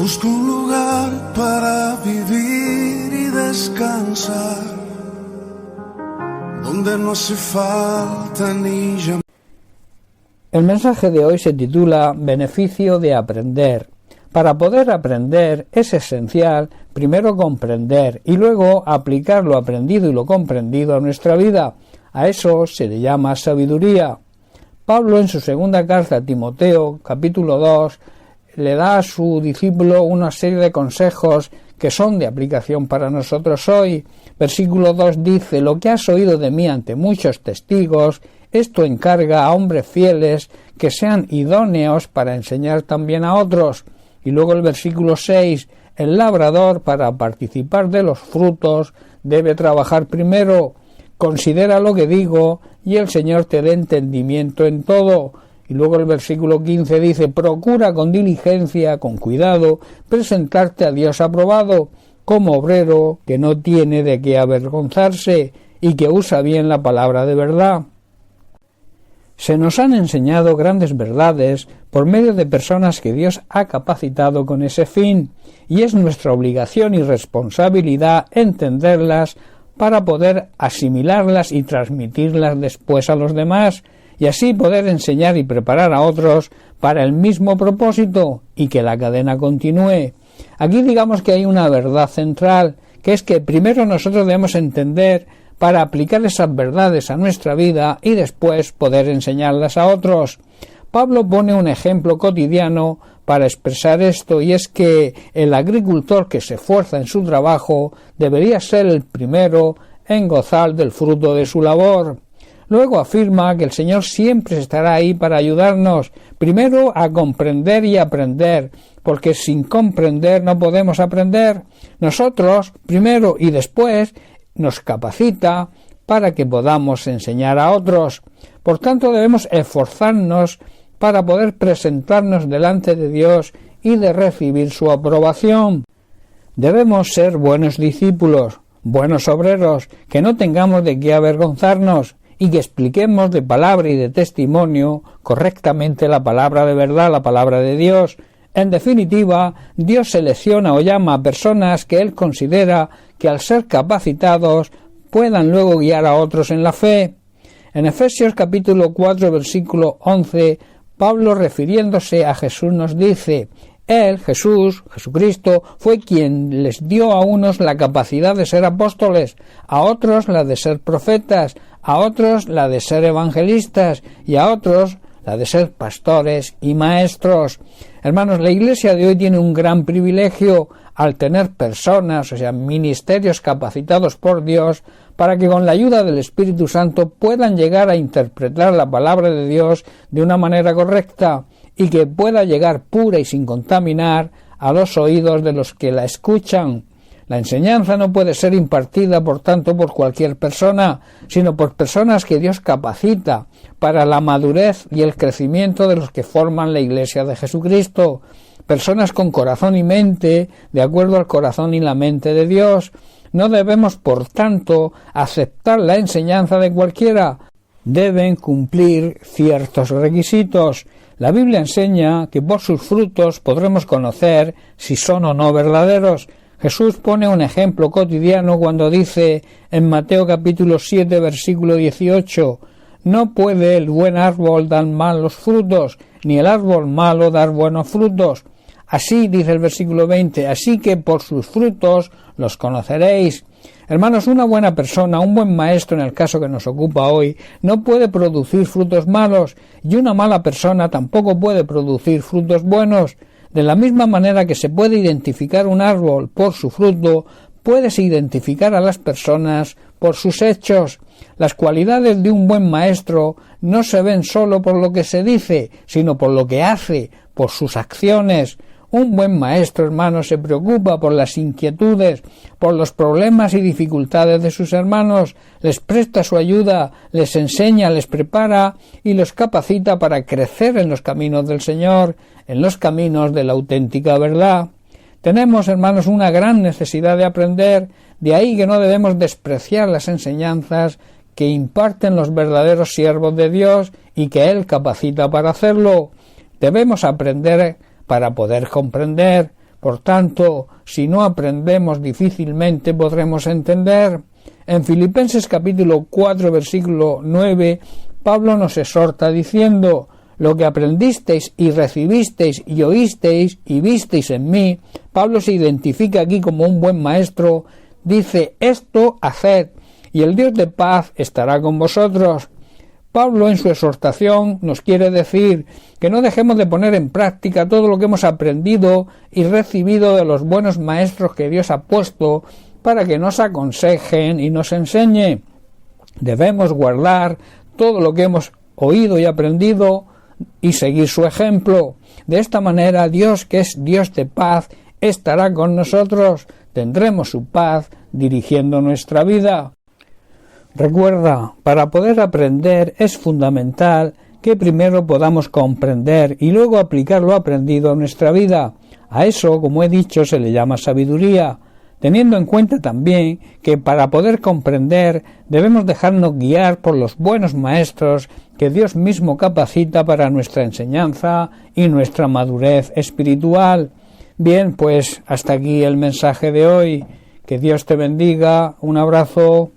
Busco un lugar para vivir y descansar, donde no hace falta ni llamar. El mensaje de hoy se titula Beneficio de aprender. Para poder aprender es esencial primero comprender y luego aplicar lo aprendido y lo comprendido a nuestra vida. A eso se le llama sabiduría. Pablo, en su segunda carta a Timoteo, capítulo 2, le da a su discípulo una serie de consejos que son de aplicación para nosotros hoy. Versículo 2 dice: lo que has oído de mí ante muchos testigos, esto encarga a hombres fieles que sean idóneos para enseñar también a otros. Y luego el versículo 6, el labrador, para participar de los frutos, debe trabajar primero. Considera lo que digo, y el Señor te dé entendimiento en todo. Y luego el versículo 15 dice: procura con diligencia, con cuidado, presentarte a Dios aprobado, como obrero que no tiene de qué avergonzarse y que usa bien la palabra de verdad. Se nos han enseñado grandes verdades por medio de personas que Dios ha capacitado con ese fin, y es nuestra obligación y responsabilidad entenderlas para poder asimilarlas y transmitirlas después a los demás, y así poder enseñar y preparar a otros para el mismo propósito y que la cadena continúe. Aquí digamos que hay una verdad central, que es que primero nosotros debemos entender para aplicar esas verdades a nuestra vida y después poder enseñarlas a otros. Pablo pone un ejemplo cotidiano para expresar esto, y es que el agricultor que se esfuerza en su trabajo debería ser el primero en gozar del fruto de su labor. Luego afirma que el Señor siempre estará ahí para ayudarnos, primero a comprender y aprender, porque sin comprender no podemos aprender. Nosotros, primero y después, nos capacita para que podamos enseñar a otros. Por tanto, debemos esforzarnos para poder presentarnos delante de Dios y de recibir su aprobación. Debemos ser buenos discípulos, buenos obreros, que no tengamos de qué avergonzarnos, y que expliquemos de palabra y de testimonio correctamente la palabra de verdad, la palabra de Dios. En definitiva, Dios selecciona o llama a personas que Él considera que al ser capacitados puedan luego guiar a otros en la fe. En Efesios capítulo 4, versículo 11, Pablo, refiriéndose a Jesús, nos dice: Él, Jesús, Jesucristo, fue quien les dio a unos la capacidad de ser apóstoles, a otros la de ser profetas, a otros la de ser evangelistas y a otros la de ser pastores y maestros. Hermanos, la Iglesia de hoy tiene un gran privilegio al tener personas, o sea, ministerios capacitados por Dios para que con la ayuda del Espíritu Santo puedan llegar a interpretar la palabra de Dios de una manera correcta y que pueda llegar pura y sin contaminar a los oídos de los que la escuchan. La enseñanza no puede ser impartida, por tanto, por cualquier persona, sino por personas que Dios capacita para la madurez y el crecimiento de los que forman la Iglesia de Jesucristo. Personas con corazón y mente, de acuerdo al corazón y la mente de Dios. No debemos, por tanto, aceptar la enseñanza de cualquiera. Deben cumplir ciertos requisitos. La Biblia enseña que por sus frutos podremos conocer si son o no verdaderos. Jesús pone un ejemplo cotidiano cuando dice en Mateo capítulo 7, versículo 18: no puede el buen árbol dar malos frutos, ni el árbol malo dar buenos frutos. Así dice el versículo 20, así que por sus frutos los conoceréis. Hermanos, una buena persona, un buen maestro en el caso que nos ocupa hoy, no puede producir frutos malos, y una mala persona tampoco puede producir frutos buenos. De la misma manera que se puede identificar un árbol por su fruto, puedes identificar a las personas por sus hechos. Las cualidades de un buen maestro no se ven solo por lo que se dice, sino por lo que hace, por sus acciones. Un buen maestro, hermanos, se preocupa por las inquietudes, por los problemas y dificultades de sus hermanos, les presta su ayuda, les enseña, les prepara y los capacita para crecer en los caminos del Señor, en los caminos de la auténtica verdad. Tenemos, hermanos, una gran necesidad de aprender, de ahí que no debemos despreciar las enseñanzas que imparten los verdaderos siervos de Dios y que Él capacita para hacerlo. Debemos aprender para poder comprender, Por tanto, si no aprendemos, difícilmente podremos entender. En Filipenses capítulo 4, versículo 9, Pablo nos exhorta diciendo: lo que aprendisteis y recibisteis y oísteis y visteis en mí. Pablo se identifica aquí como un buen maestro. Dice: esto haced, y el Dios de paz estará con vosotros. Pablo en su exhortación nos quiere decir que no dejemos de poner en práctica todo lo que hemos aprendido y recibido de los buenos maestros que Dios ha puesto para que nos aconsejen y nos enseñe. Debemos guardar todo lo que hemos oído y aprendido y seguir su ejemplo. De esta manera Dios, que es Dios de paz, estará con nosotros. Tendremos su paz dirigiendo nuestra vida. Recuerda, para poder aprender es fundamental que primero podamos comprender y luego aplicar lo aprendido a nuestra vida. A eso, como he dicho, se le llama sabiduría, teniendo en cuenta también que para poder comprender debemos dejarnos guiar por los buenos maestros que Dios mismo capacita para nuestra enseñanza y nuestra madurez espiritual. Bien, pues hasta aquí el mensaje de hoy. Que Dios te bendiga. Un abrazo.